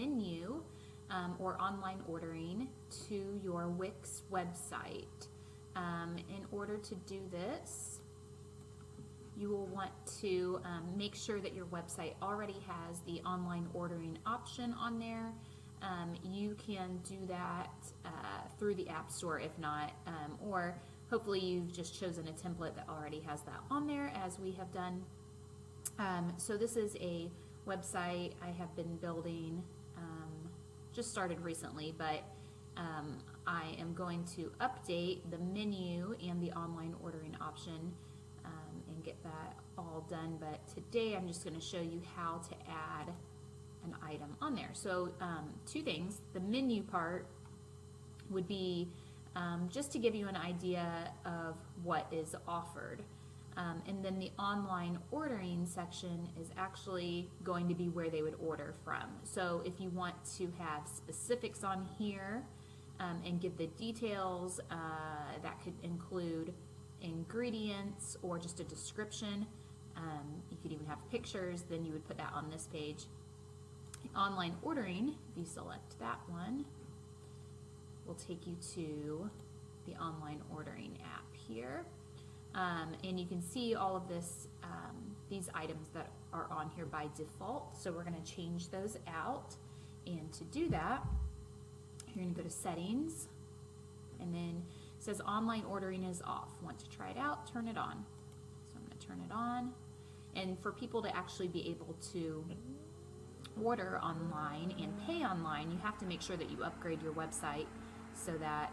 menu or online ordering to your Wix website. In order to do this, you will want to make sure that your website already has the online ordering option on there. You can do that through the App Store if not, or hopefully you've just chosen a template that already has that on there, as we have done. So this is a website I have been building, just started recently, but I am going to update the menu and the online ordering option and get that all done. But today I'm just going to show you how to add an item on there. So two things. The menu part would be just to give you an idea of what is offered. And then the online ordering section is actually going to be where they would order from. So if you want to have specifics on here and give the details, that could include ingredients or just a description. You could even have pictures, then you would put that on this page. Online ordering, if you select that one, will take you to the online ordering app here. And you can see all of this, these items that are on here by default. So we're going to change those out. And to do that, you're going to go to settings, and then it says online ordering is off. Want to try it out? Turn it on. So I'm going to turn it on. And for people to actually be able to order online and pay online, you have to make sure that you upgrade your website so that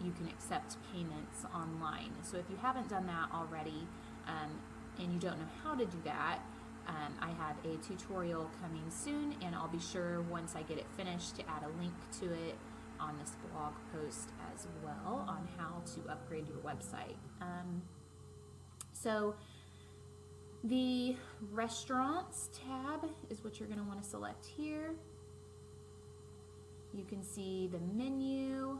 you can accept payments online. So if you haven't done that already and you don't know how to do that, I have a tutorial coming soon, and I'll be sure once I get it finished to add a link to it on this blog post as well on how to upgrade your website. So the restaurants tab is what you're going to want to select here. You can see the menu.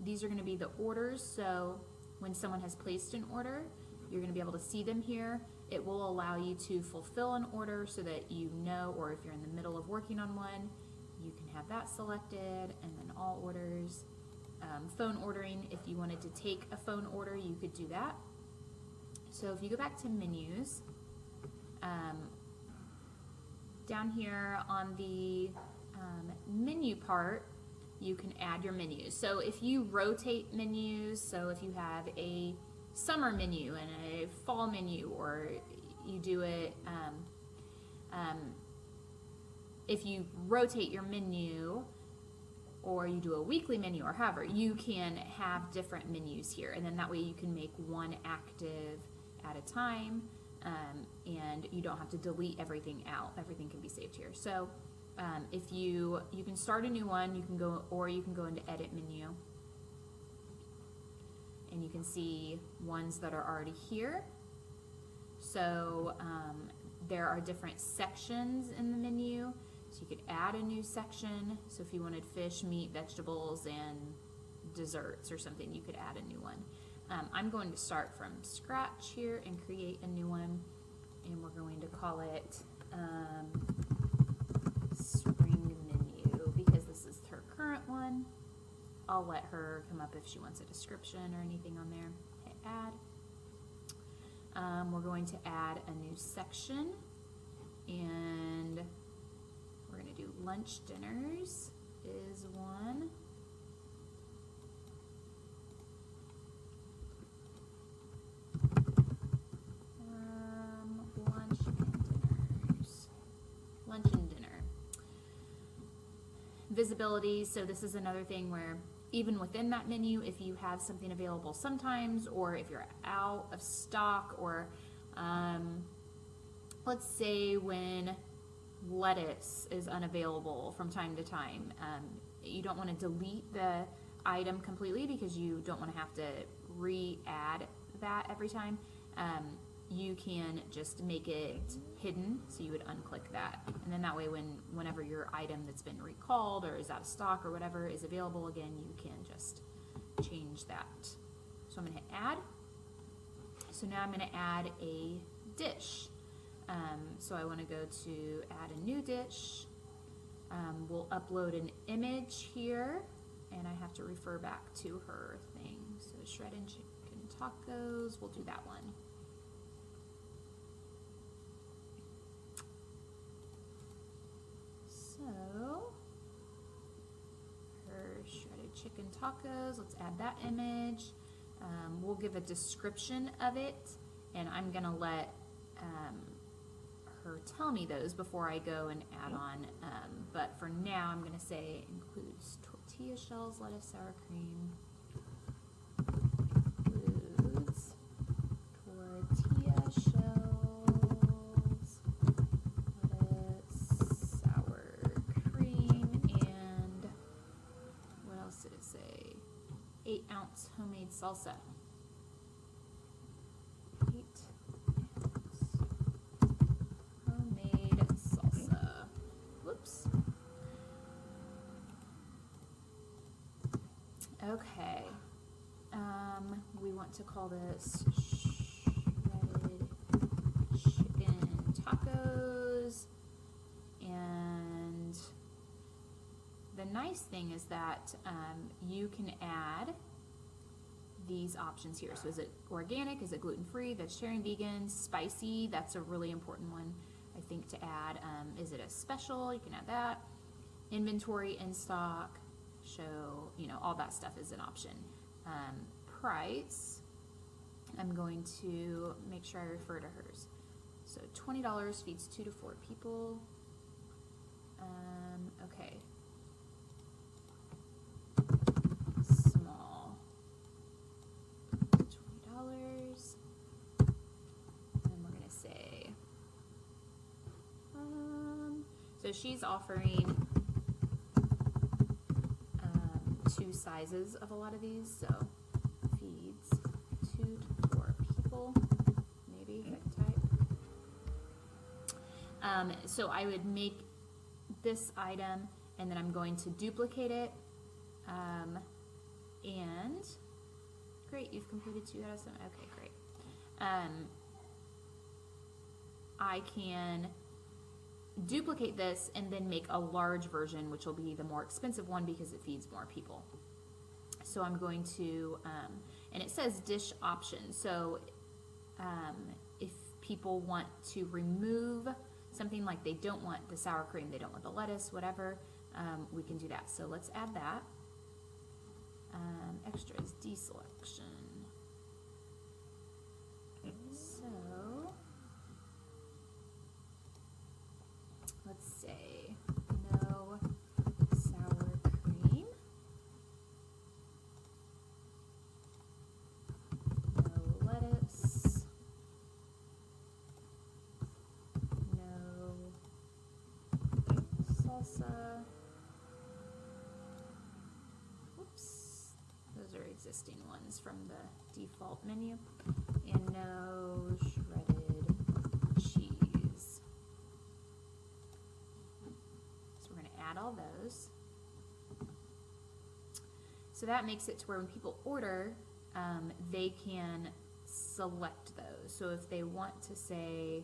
These are going to be the orders, so when someone has placed an order, you're going to be able to see them here. It will allow you to fulfill an order so that you know, or if you're in the middle of working on one, you can have that selected, and then all orders. Phone ordering, if you wanted to take a phone order, you could do that. So if you go back to menus, down here on the menu part, you can add your menus. So if you rotate menus, so if you have a summer menu and a fall menu, or you do it, if you rotate your menu, or you do a weekly menu, or however, you can have different menus here, and then that way you can make one active at a time, and you don't have to delete everything out. Everything can be saved here. So if you can start a new one, you can go, or you can go into edit menu, and you can see ones that are already here. So there are different sections in the menu, so you could add a new section. So if you wanted fish, meat, vegetables, and desserts or something, you could add a new one. I'm going to start from scratch here and create a new one, and we're going to call it spring menu, because this is her current one. I'll let her come up if she wants a description or anything on there. Hit add. We're going to add a new section, and we're going to do lunch dinners is one. Lunch and dinner. Visibility, so this is another thing where even within that menu, if you have something available sometimes, or if you're out of stock, or let's say when lettuce is unavailable from time to time, you don't want to delete the item completely because you don't want to have to re-add that every time. You can just make it hidden, so you would unclick that, and then that way whenever your item that's been recalled or is out of stock or whatever is available again, you can just change that. So I'm going to hit add. So now I'm going to add a dish. So I want to go to add a new dish. We'll upload an image here, and I have to refer back to her thing. So shredded chicken tacos, we'll do that one. So her shredded chicken tacos, let's add that image. We'll give a description of it, and I'm gonna let her tell me those before I go and add on, but for now I'm going to say includes tortilla shells, lettuce, sour cream, includes tortilla shells, lettuce, sour cream, and what else did it say? 8-ounce homemade salsa. 8-ounce homemade salsa. Whoops. Okay. We want to call this shredded chicken tacos. And the nice thing is that you can add these options here. So is it organic? Is it gluten-free? Vegetarian, vegan, spicy? That's a really important one, I think, to add. Is it a special? You can add that. Inventory, in stock, show, you know, all that stuff is an option. Price, I'm going to make sure I refer to hers. So $20 feeds 2 to 4 people. Okay. Small. $20. And we're gonna say, so she's offering 2 sizes of a lot of these, so feeds 2 to 4 people, maybe if I type. So I would make this item, and then I'm going to duplicate it, and great, you've completed 2 out of 7. Okay, great. I can duplicate this and then make a large version, which will be the more expensive one because it feeds more people. So I'm going to, and it says dish options. So if people want to remove something, like they don't want the sour cream, they don't want the lettuce, whatever, we can do that. So let's add that. Extras, deselection. So let's say no sour cream, no lettuce, no salsa. Whoops, those are existing ones from the default menu, and no shredded cheese. Add all those. So that makes it to where when people order, they can select those. So if they want to say,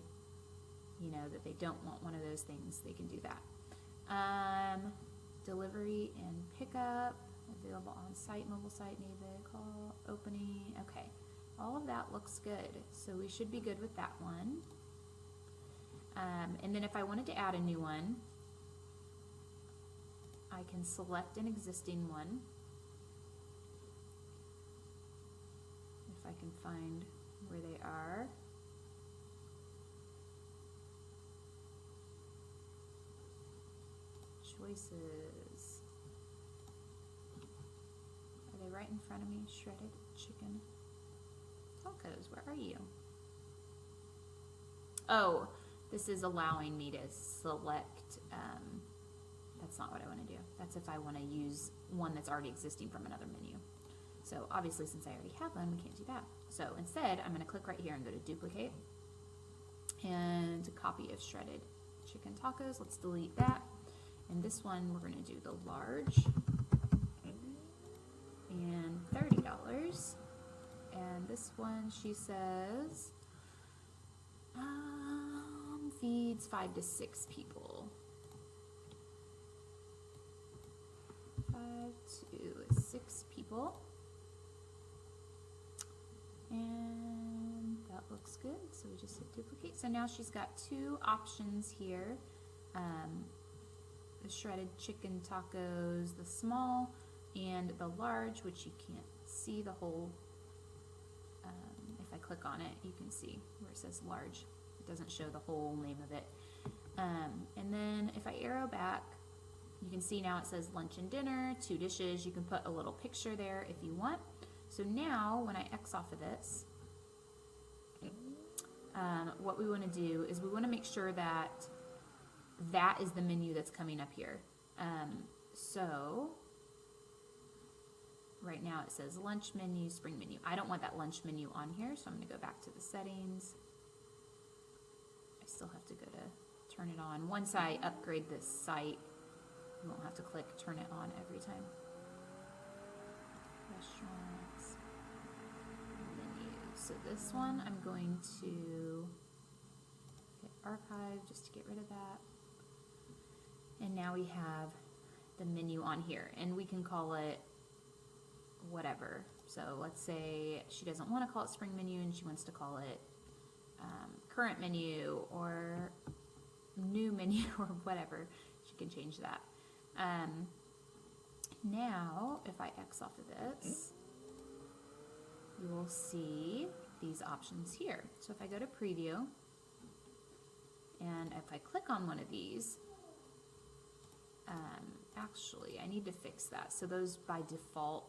you know, that they don't want one of those things, they can do that. Delivery and pickup, available on site, mobile site, native, call, opening. Okay, all of that looks good. So we should be good with that one. And then if I wanted to add a new one, I can select an existing one, if I can find where they are. Choices. Are they right in front of me? Shredded chicken tacos. Where are you? Oh, this is allowing me to select. That's not what I want to do. That's if I want to use one that's already existing from another menu. So obviously, since I already have one, we can't do that. So instead, I'm going to click right here and go to duplicate and copy of shredded chicken tacos. Let's delete that. And this one, we're going to do the large and $30. And this one, she says, feeds 5 to 6 people. 5 to 6 people. And that looks good. So we just hit duplicate. So now she's got 2 options here. The shredded chicken tacos, the small and the large, which you can't see the whole. If I click on it, you can see where it says large. It doesn't show the whole name of it. And then if I arrow back, you can see now it says lunch and dinner, 2 dishes. You can put a little picture there if you want. So now when I X off of this, what we want to do is we want to make sure that that is the menu that's coming up here. So right now it says lunch menu, spring menu. I don't want that lunch menu on here, so I'm going to go back to the settings. I still have to go to turn it on. Once I upgrade this site, you won't have to click turn it on every time. Restaurants, menu. So this one I'm going to hit archive just to get rid of that. And now we have the menu on here, and we can call it whatever. So let's say she doesn't want to call it spring menu and she wants to call it current menu or new menu or whatever. She can change that. Now if I X off of this, you will see these options here. So if I go to preview and if I click on one of these, actually I need to fix that. So those by default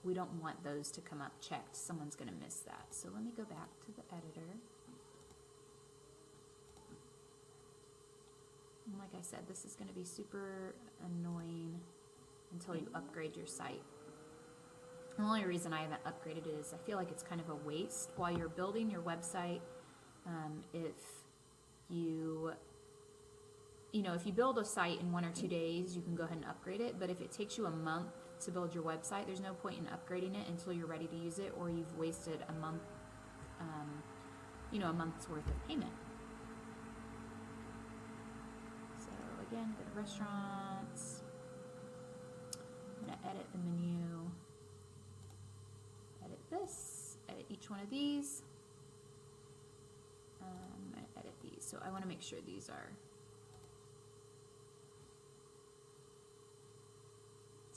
we don't want those to come up checked. Someone's going to miss that. So let me go back to the editor. And like I said, this is going to be super annoying until you upgrade your site. The only reason I haven't upgraded it is I feel like it's kind of a waste while you're building your website. If you build a site in 1 or 2 days, you can go ahead and upgrade it. But if it takes you a month to build your website, there's no point in upgrading it until you're ready to use it, or you've wasted a month, a month's worth of payment. So again, go to restaurants. I'm going to edit the menu. Edit this. Edit each one of these. I'm going to edit these. So I want to make sure these are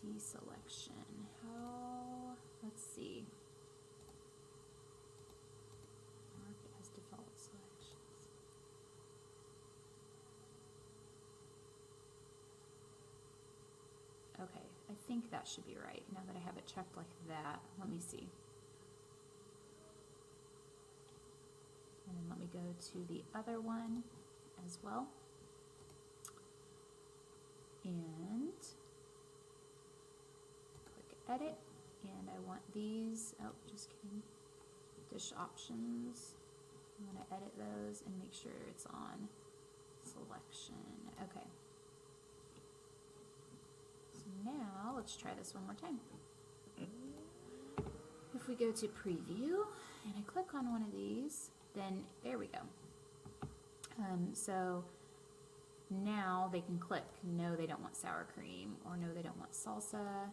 deselection. Let's see. Mark it as default selections. Okay, I think that should be right. Now that I have it checked like that, let me see. And then let me go to the other one as well. And edit, and I want these, just kidding, dish options. I'm going to edit those and make sure it's on selection. Okay. So now let's try this one more time. If we go to preview and I click on one of these, then there we go. So now they can click, no, they don't want sour cream, or no, they don't want salsa.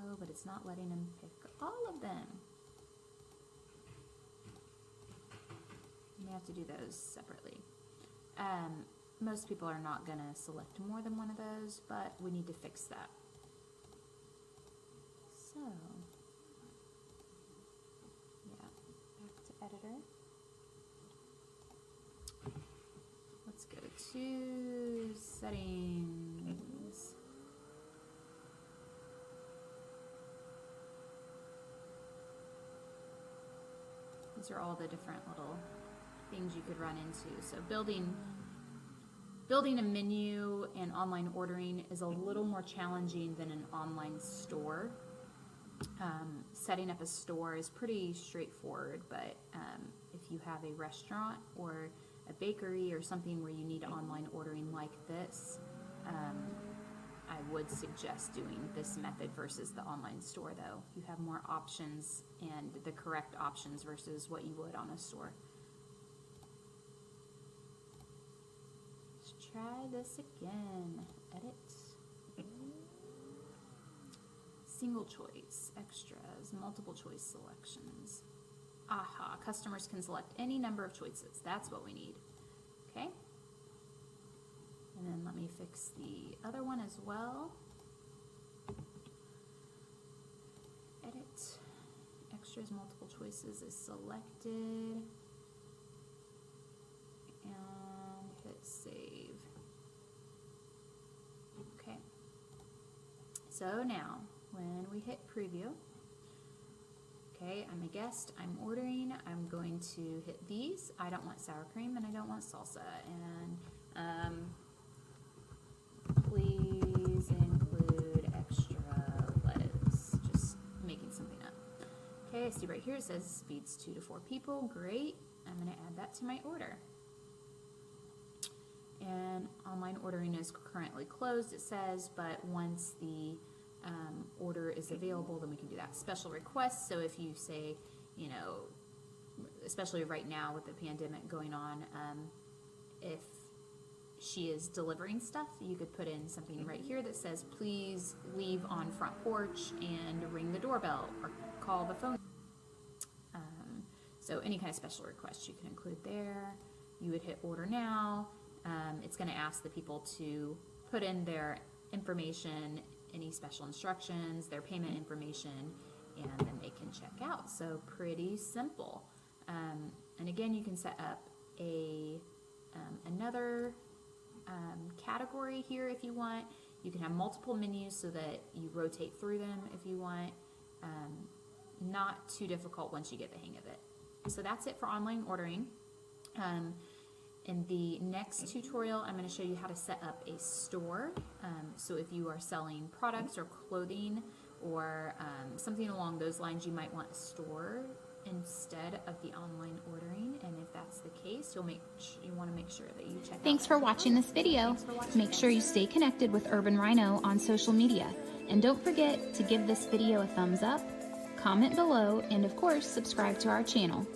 Oh, but it's not letting them pick all of them. You have to do those separately. Most people are not going to select more than one of those, but we need to fix that. So, yeah, back to editor. Let's go to settings. These are all the different little things you could run into. So building a menu and online ordering is a little more challenging than an online store. Setting up a store is pretty straightforward, but if you have a restaurant or a bakery or something where you need online ordering like this, I would suggest doing this method versus the online store, though. You have more options and the correct options versus what you would on a store. try this again. Edit. Single choice, extras, multiple choice selections. Aha, customers can select any number of choices. That's what we need. Okay. And then let me fix the other one as well. Edit. Extras, multiple choices is selected. And hit save. Okay. So now, when we hit preview, okay, I'm a guest, I'm ordering, I'm going to hit these. I don't want sour cream and I don't want salsa. And please include extra lettuce. Just making something up. Okay, I see right here it says feeds 2 to 4 people. Great. I'm going to add that to my order. And online ordering is currently closed, it says, but once the order is available, then we can do that. Special requests, so if you say, you know, especially right now with the pandemic going on, if she is delivering stuff, you could put in something right here that says, please leave on front porch and ring the doorbell or call the phone. So any kind of special request you can include there. You would hit order now. It's going to ask the people to put in their information, any special instructions, their payment information, and then they can check out. So pretty simple. And again, you can set up another category here if you want. You can have multiple menus so that you rotate through them if you want. Not too difficult once you get the hang of it. So that's it for online ordering. In the next tutorial, I'm going to show you how to set up a store. So if you are selling products or clothing or something along those lines, you might want a store instead of the online ordering. And if that's the case, you want to make sure that you check out. Thanks for watching this video. Make sure you stay connected with Urban Rhino on social media. And don't forget to give this video a thumbs up, comment below, and of course, subscribe to our channel.